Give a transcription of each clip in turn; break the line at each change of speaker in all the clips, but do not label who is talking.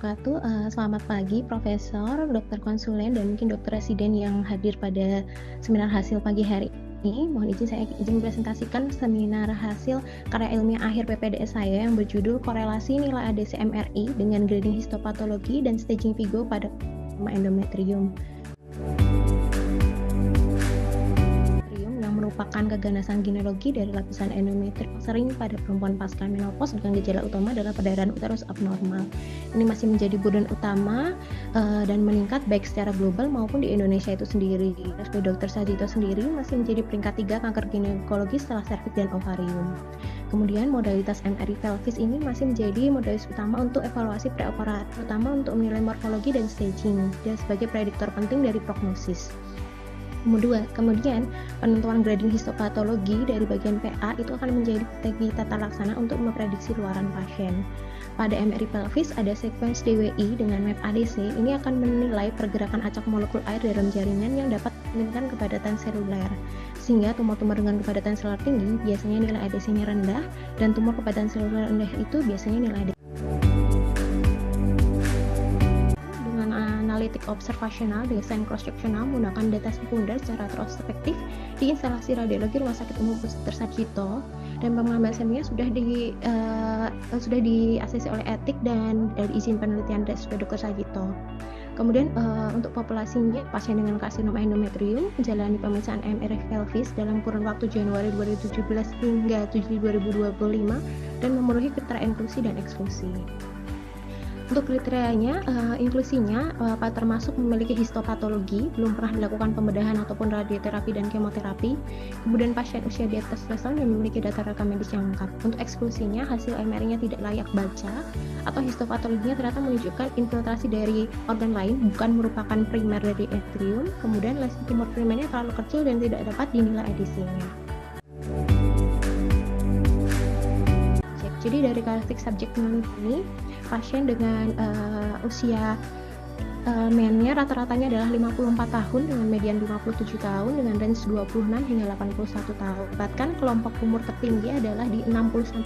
wabarakatuh. Selamat pagi Profesor, dokter konsulen, dan mungkin dokter residen yang hadir pada seminar hasil pagi hari ini. Mohon izin saya izin presentasikan seminar hasil karya ilmiah akhir PPDS saya yang berjudul Korelasi Nilai ADC MRI dengan Grading Histopatologi dan Staging Vigo pada endometrium. Merupakan keganasan gineologi dari lapisan endometrium sering pada perempuan pasca menopause dengan gejala utama adalah perdarahan uterus abnormal. Ini masih menjadi burden utama dan meningkat baik secara global maupun di Indonesia itu sendiri. Dr. Sajito sendiri masih menjadi peringkat 3 kanker ginekologi setelah serviks dan ovarium. Kemudian modalitas MRI pelvis ini masih menjadi modalitas utama untuk evaluasi preoperatif, terutama untuk menilai morfologi dan staging dan sebagai prediktor penting dari prognosis. Kemudian penentuan grading histopatologi dari bagian PA itu akan menjadi strategi tata laksana untuk memprediksi luaran pasien. Pada MRI pelvis ada sekuens DWI dengan map ADC. Ini akan menilai pergerakan acak molekul air dalam jaringan yang dapat menurunkan kepadatan seluler. Sehingga tumor-tumor dengan kepadatan seluler tinggi biasanya nilai ADC-nya rendah, dan tumor kepadatan seluler rendah itu biasanya nilai ADC analitik observasional, desain cross-sectional menggunakan data sekunder secara retrospektif di instalasi radiologi Rumah Sakit Umum Dr. Sajito, dan pengambilannya sudah di-ACC oleh etik dan dari izin penelitian dari Dr. Sajito. Kemudian untuk populasinya pasien dengan karsinoma endometrium menjalani pemeriksaan MRI pelvis dalam kurun waktu Januari 2017 hingga Juli 2025 dan memenuhi kriteria inklusi dan eksklusi. Untuk kriterianya, inklusinya termasuk memiliki histopatologi, belum pernah dilakukan pembedahan ataupun radioterapi dan kemoterapi, kemudian pasien usia di atas 11 tahun dan memiliki data rekam medis yang lengkap. Untuk eksklusinya, hasil MRI-nya tidak layak baca, atau histopatologinya ternyata menunjukkan infiltrasi dari organ lain, bukan merupakan primer dari endometrium, kemudian lesi tumor primernya terlalu kecil dan tidak dapat dinilai ADC-nya. Jadi dari karakteristik subjek penelitian ini, pasien dengan usia mennya rata-ratanya adalah 54 tahun dengan median 57 tahun dengan range 26 hingga 81 tahun. Bahkan kelompok umur tertinggi adalah di 60-69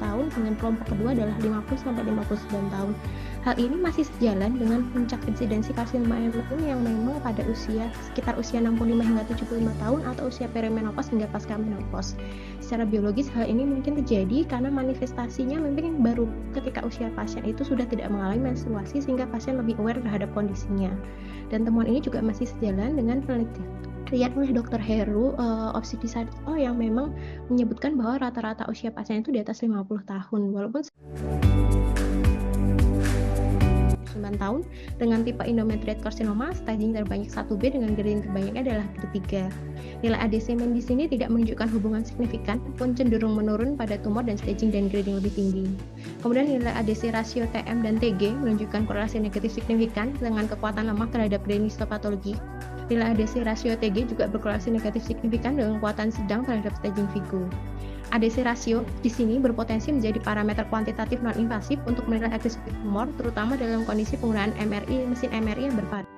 tahun dengan kelompok kedua adalah 50-59 tahun. Hal ini masih sejalan dengan puncak insidensi karsinoma endometrium yang memang pada sekitar usia 65 hingga 75 tahun atau usia perimenopause hingga pasca menopause. Secara biologis hal ini mungkin terjadi karena manifestasinya mungkin baru ketika usia pasien itu sudah tidak mengalami menstruasi sehingga pasien lebih aware terhadap kondisinya. Dan temuan ini juga masih sejalan dengan penelitian oleh Dr. Heru Obsidisarto yang memang menyebutkan bahwa rata-rata usia pasien itu di atas 50 tahun walaupun 9 tahun dengan tipe endometrial carcinoma, staging terbanyak 1B dengan grading terbanyaknya adalah grade 3. Nilai ADC di sini tidak menunjukkan hubungan signifikan, pun cenderung menurun pada tumor dan staging dan grading lebih tinggi. Kemudian nilai ADC rasio TM dan TG menunjukkan korelasi negatif signifikan dengan kekuatan lemak terhadap grading histopatologi. Nilai ADC rasio TG juga berkorelasi negatif signifikan dengan kekuatan sedang terhadap staging Vigo. ADC rasio di sini berpotensi menjadi parameter kuantitatif non-invasif untuk menilai agresivitas tumor, terutama dalam kondisi penggunaan mesin MRI yang bervariasi.